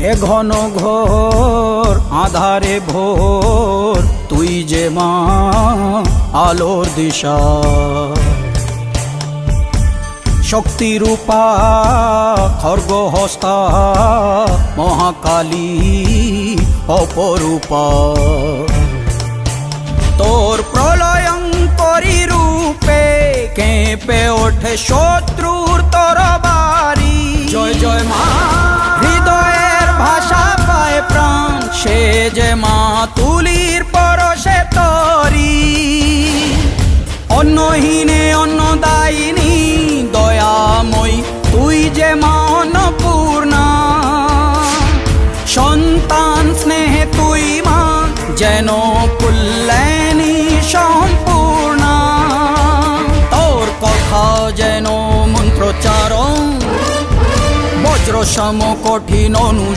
এ ঘন ঘোর আধারে ভোর তুই যে মা আলোর দিশা শক্তিরূপা খর্গহস্তা মহাকালী অপরূপা তোর প্রলয়ঙ্করী রূপে কেঁপে ওঠে শত্রুর তরবারি জয় জয় মা হৃদয়ের ভাষা পায় প্রাণ সে যে মা তুলির পরশে তরি অন্নহীনে অন্নদায়িনী দয়াময়ী তুই যে মা অন্নপূর্ণা সন্তান স্নেহে তুই মা যেন কল্যাণী সম্পূর্ণা তোর কথা যেন মন্ত্রোচ্চারণ বজ্র সম কঠিন অনু